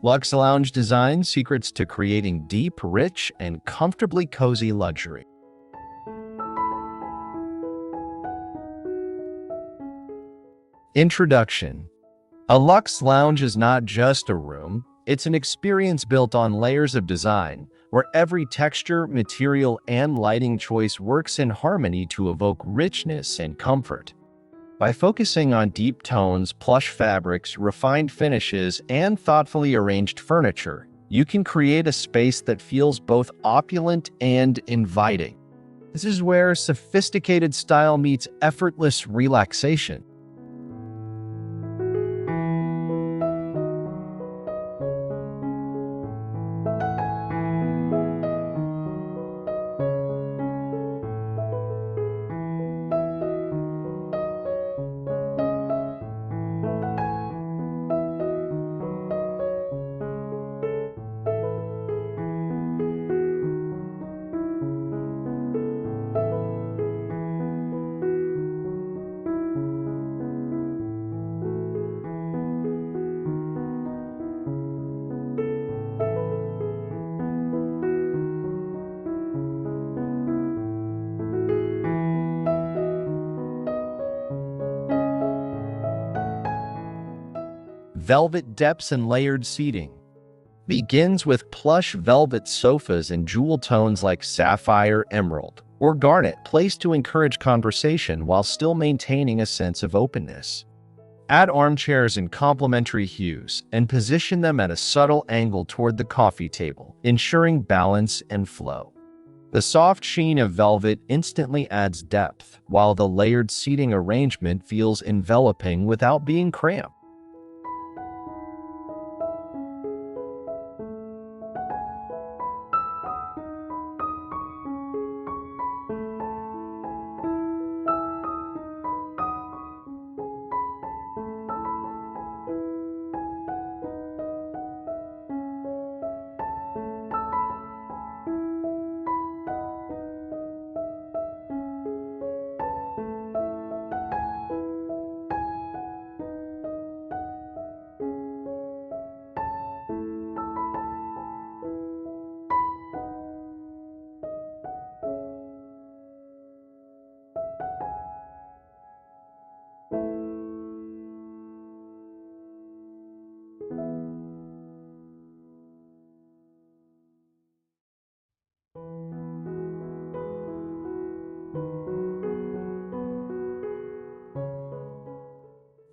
Luxe Lounge Design: secrets to creating deep, rich, and comfortably cozy luxury. Introduction. A luxe lounge is not just a room, it's an experience built on layers of design, where every texture, material, and lighting choice works in harmony to evoke richness and comfort. By focusing on deep tones, plush fabrics, refined finishes, and thoughtfully arranged furniture, you can create a space that feels both opulent and inviting. This is where sophisticated style meets effortless relaxation. Velvet depths and layered seating. Begins with plush velvet sofas in jewel tones like sapphire, emerald, or garnet, placed to encourage conversation while still maintaining a sense of openness. Add armchairs in complementary hues and position them at a subtle angle toward the coffee table, ensuring balance and flow. The soft sheen of velvet instantly adds depth, while the layered seating arrangement feels enveloping without being cramped.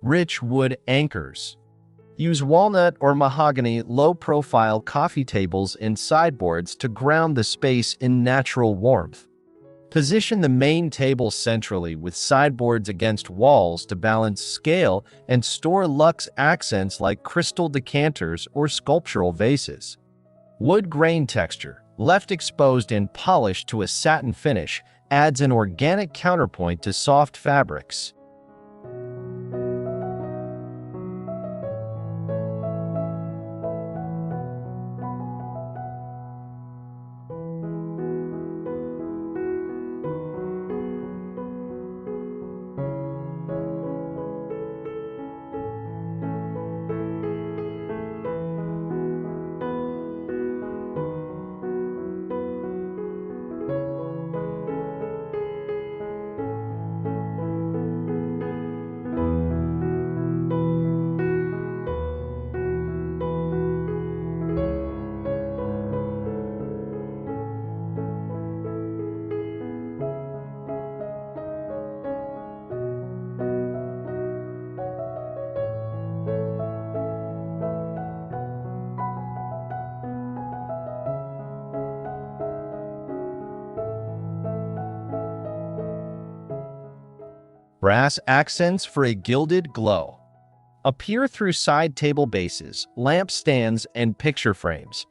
Rich wood anchors. Use walnut or mahogany low-profile coffee tables and sideboards to ground the space in natural warmth. Position the main table centrally with sideboards against walls to balance scale and store luxe accents like crystal decanters or sculptural vases. Wood grain texture, left exposed and polished to a satin finish, adds an organic counterpoint to soft fabrics. Brass accents for a gilded glow. Appear through side table bases, lamp stands, and picture frames.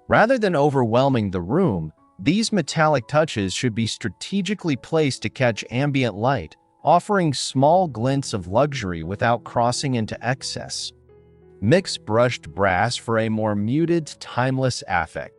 Rather than overwhelming the room, these metallic touches should be strategically placed to catch ambient light, offering small glints of luxury without crossing into excess. Mix brushed brass for a more muted, timeless affect.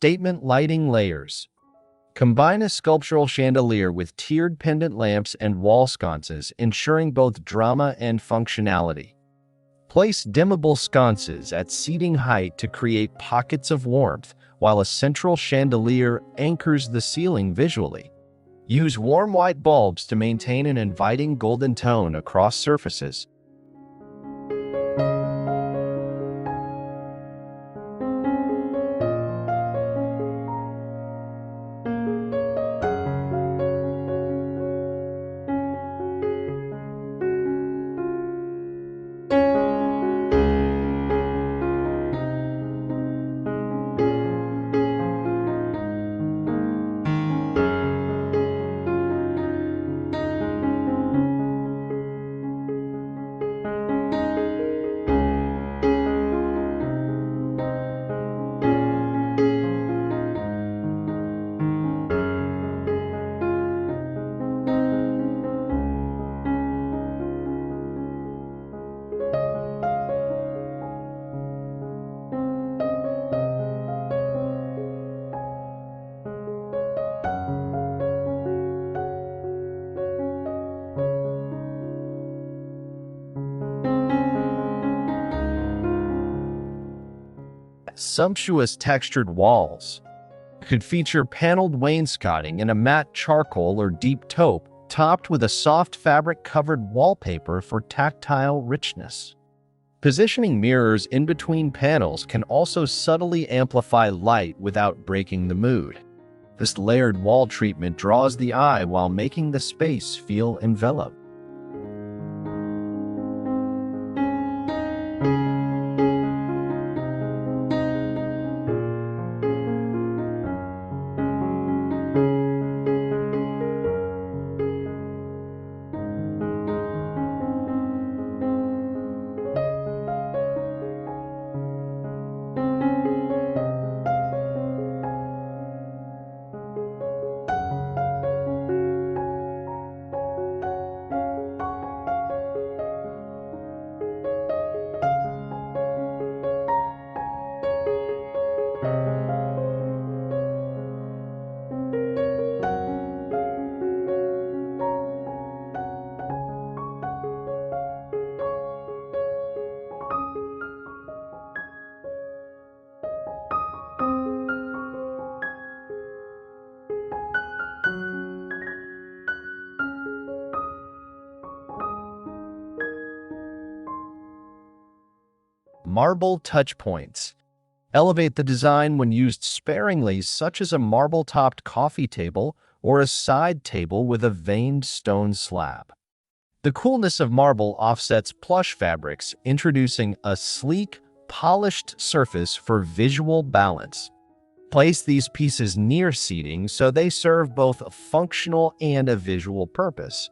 Statement lighting layers. Combine a sculptural chandelier with tiered pendant lamps and wall sconces, ensuring both drama and functionality. Place dimmable sconces at seating height to create pockets of warmth, while a central chandelier anchors the ceiling visually. Use warm white bulbs to maintain an inviting golden tone across surfaces. Sumptuous textured walls could feature paneled wainscoting in a matte charcoal or deep taupe, topped with a soft fabric-covered wallpaper for tactile richness. Positioning mirrors in between panels can also subtly amplify light without breaking the mood. This layered wall treatment draws the eye while making the space feel enveloped. Marble touch points elevate the design when used sparingly, such as a marble-topped coffee table or a side table with a veined stone slab. The coolness of marble offsets plush fabrics, introducing a sleek, polished surface for visual balance. Place these pieces near seating so they serve both a functional and a visual purpose.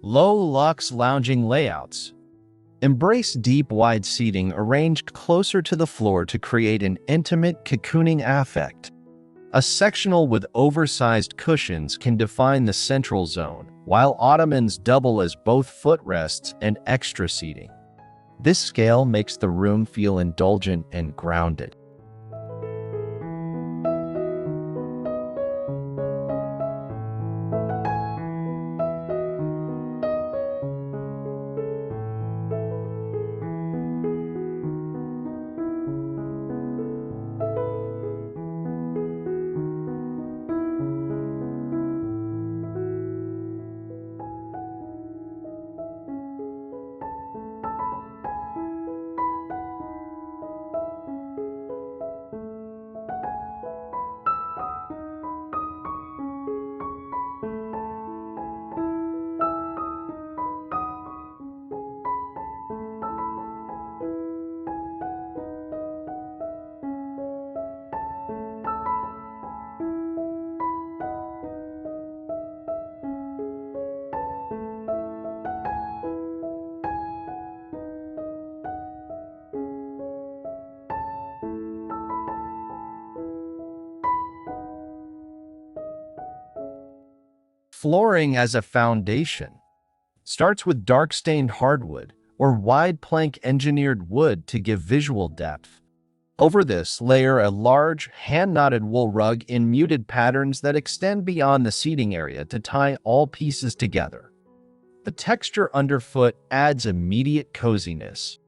Low luxe lounging layouts embrace deep, wide seating arranged closer to the floor to create an intimate, cocooning affect. A sectional with oversized cushions can define the central zone, while ottomans double as both footrests and extra seating. This scale makes the room feel indulgent and grounded. Flooring as a foundation starts with dark stained hardwood or wide plank engineered wood to give visual depth. Over this, layer a large, hand-knotted wool rug in muted patterns that extend beyond the seating area to tie all pieces together. The texture underfoot adds immediate coziness.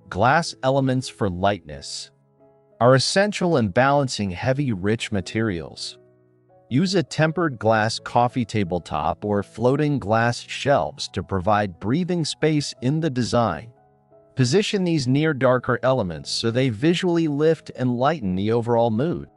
Glass elements for lightness are essential in balancing heavy, rich materials. Use a tempered glass coffee tabletop or floating glass shelves to provide breathing space in the design. Position these near darker elements so they visually lift and lighten the overall mood.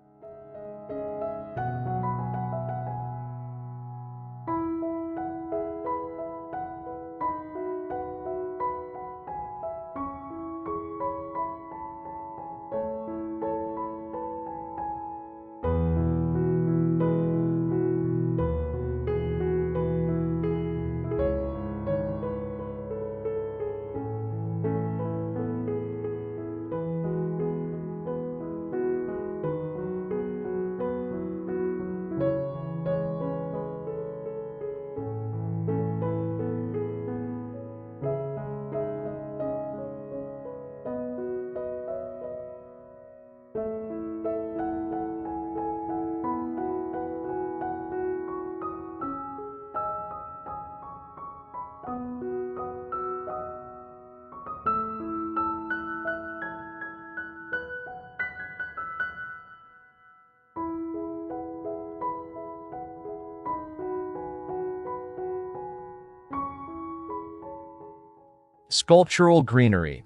Sculptural greenery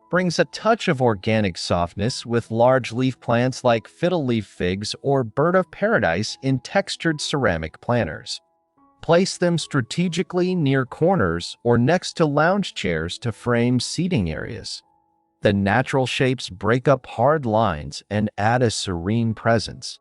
brings a touch of organic softness with large leaf plants like fiddle leaf figs or bird of paradise in textured ceramic planters. Place them strategically near corners or next to lounge chairs to frame seating areas. The natural shapes break up hard lines and add a serene presence.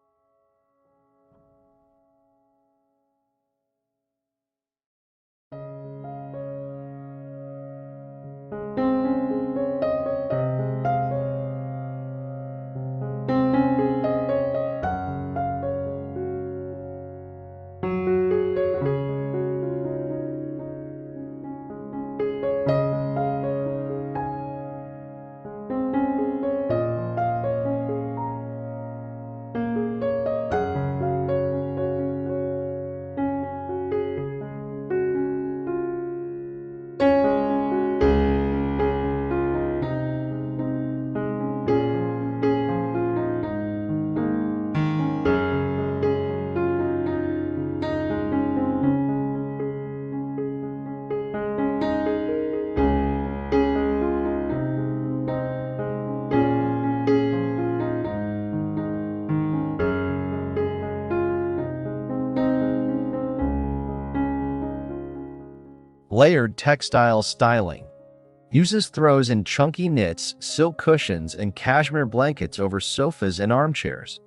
Layered textile styling uses throws in chunky knits, silk cushions, and cashmere blankets over sofas and armchairs.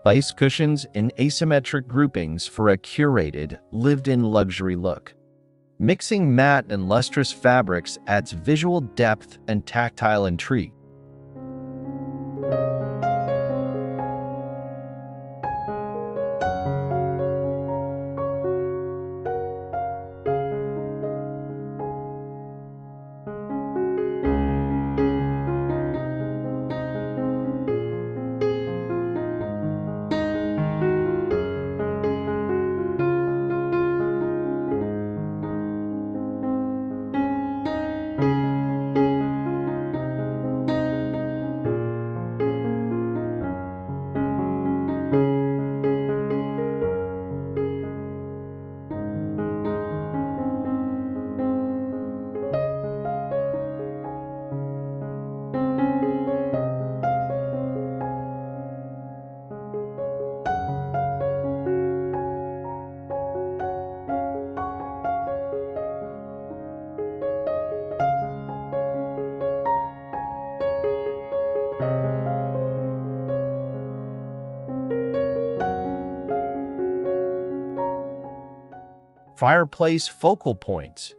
Place cushions in asymmetric groupings for a curated, lived-in luxury look. Mixing matte and lustrous fabrics adds visual depth and tactile intrigue. Fireplace focal points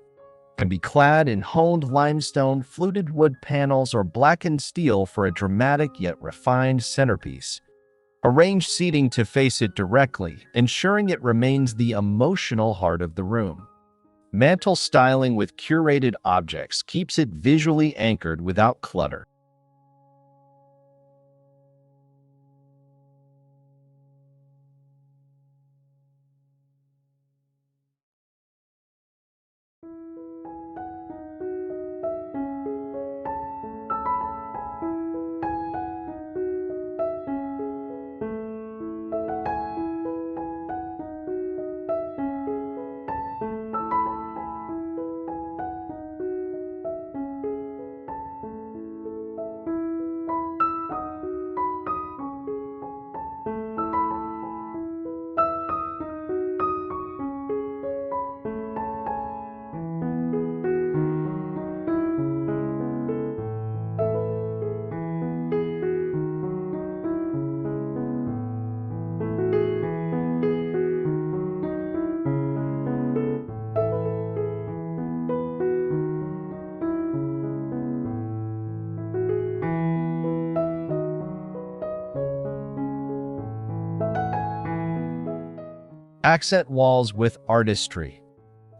can be clad in honed limestone, fluted wood panels, or blackened steel for a dramatic yet refined centerpiece. Arrange seating to face it directly, ensuring it remains the emotional heart of the room. Mantle styling with curated objects keeps it visually anchored without clutter. Accent walls with artistry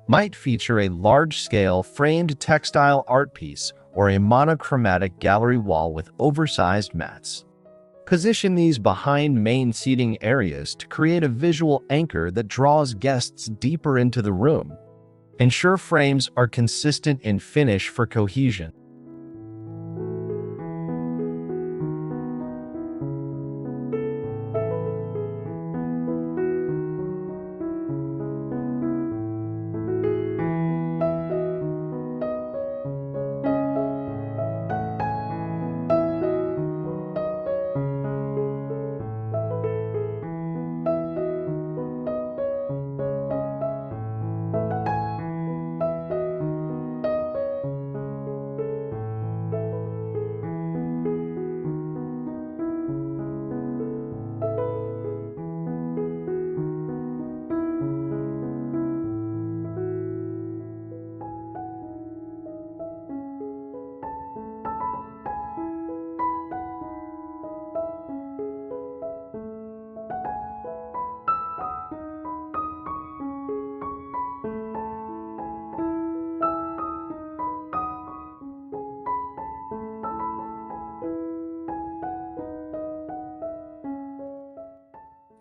might feature a large-scale framed textile art piece or a monochromatic gallery wall with oversized mats. Position these behind main seating areas to create a visual anchor that draws guests deeper into the room. Ensure frames are consistent in finish for cohesion.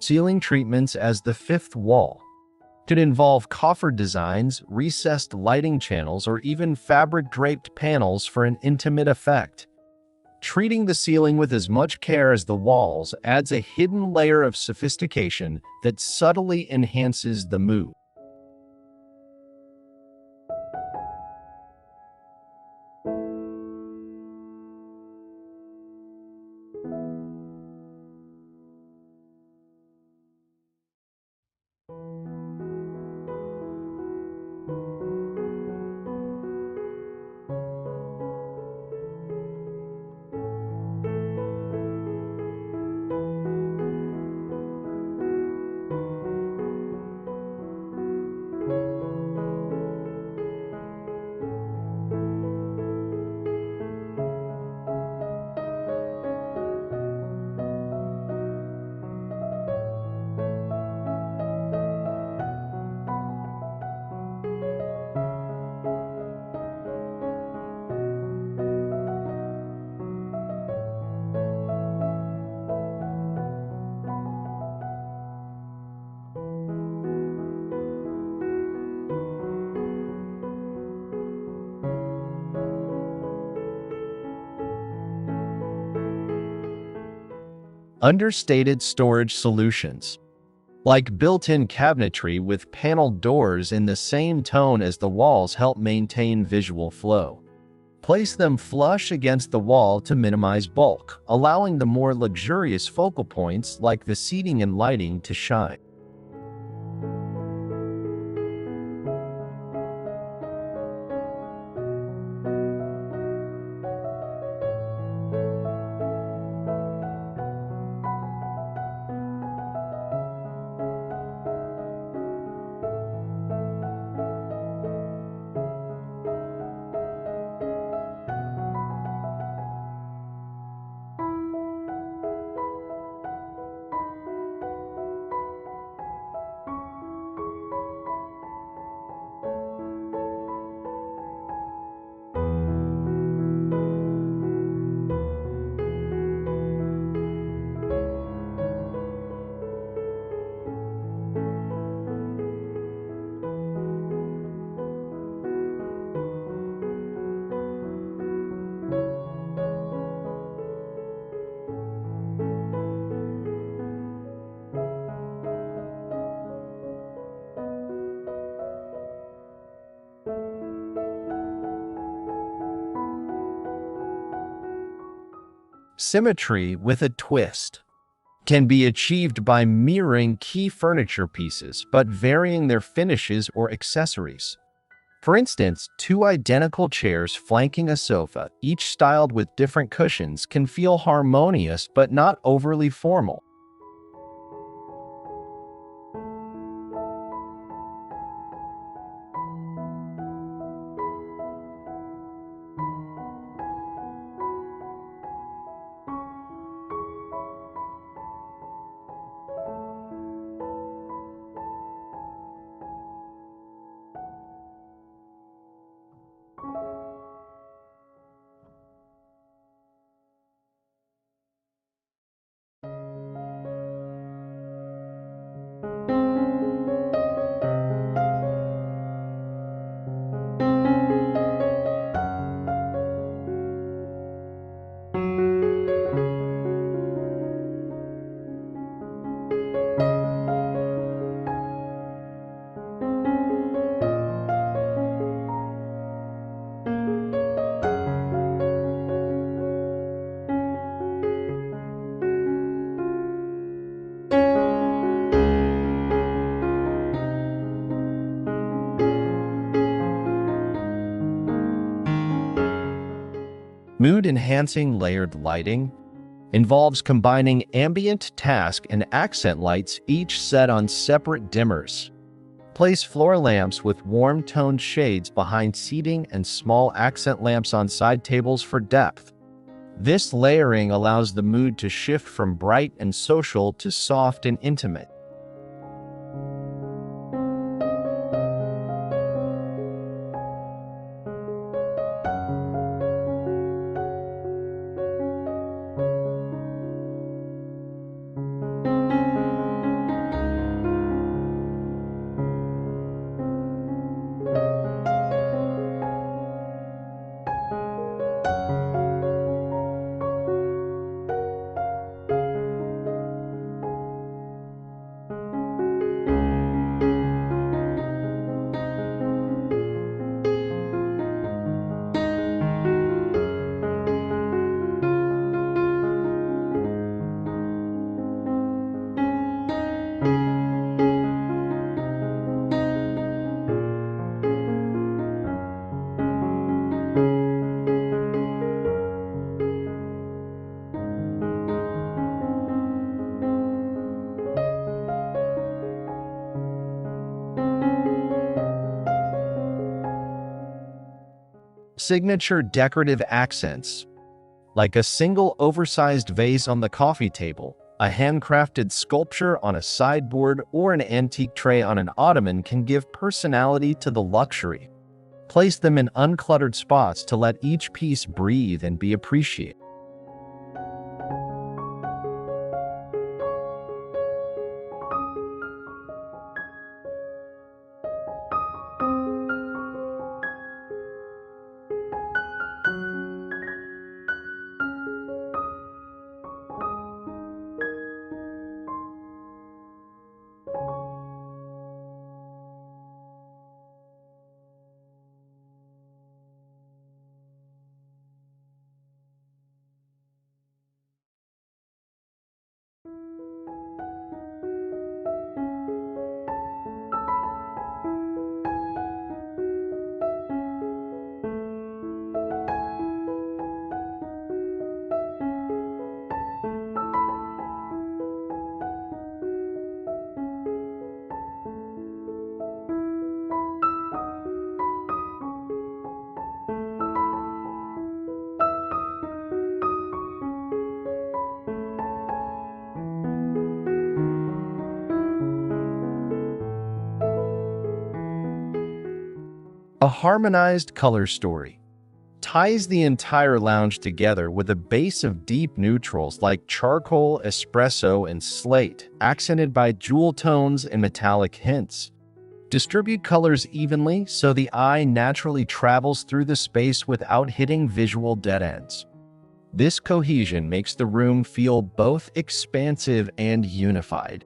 Ceiling treatments as the fifth wall could involve coffer designs, recessed lighting channels, or even fabric-draped panels for an intimate effect. Treating the ceiling with as much care as the walls adds a hidden layer of sophistication that subtly enhances the mood. Understated storage solutions, like built-in cabinetry with paneled doors in the same tone as the walls, help maintain visual flow. Place them flush against the wall to minimize bulk, allowing the more luxurious focal points like the seating and lighting to shine. Symmetry with a twist can be achieved by mirroring key furniture pieces but varying their finishes or accessories. For instance, two identical chairs flanking a sofa, each styled with different cushions, can feel harmonious but not overly formal. Mood-enhancing layered lighting involves combining ambient, task, and accent lights, each set on separate dimmers. Place floor lamps with warm-toned shades behind seating and small accent lamps on side tables for depth. This layering allows the mood to shift from bright and social to soft and intimate. Signature decorative accents, like a single oversized vase on the coffee table, a handcrafted sculpture on a sideboard, or an antique tray on an ottoman, can give personality to the luxury. Place them in uncluttered spots to let each piece breathe and be appreciated. A harmonized color story ties the entire lounge together with a base of deep neutrals like charcoal, espresso, and slate, accented by jewel tones and metallic hints. Distribute colors evenly so the eye naturally travels through the space without hitting visual dead ends. This cohesion makes the room feel both expansive and unified.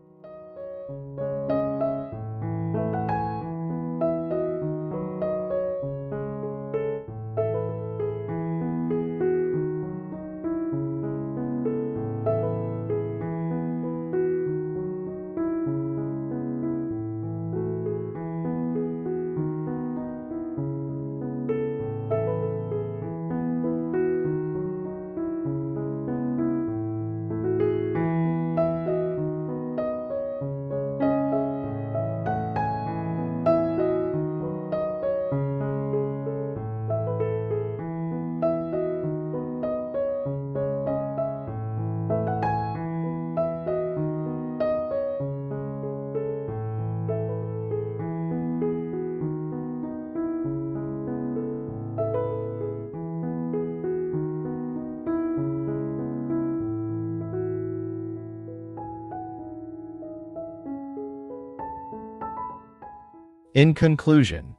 In conclusion,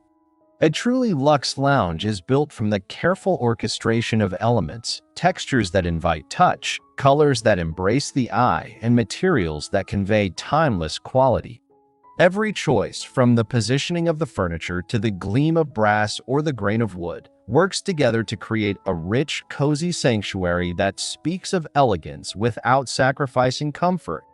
a truly luxe lounge is built from the careful orchestration of elements, textures that invite touch, colors that embrace the eye, and materials that convey timeless quality. Every choice, from the positioning of the furniture to the gleam of brass or the grain of wood, works together to create a rich, cozy sanctuary that speaks of elegance without sacrificing comfort.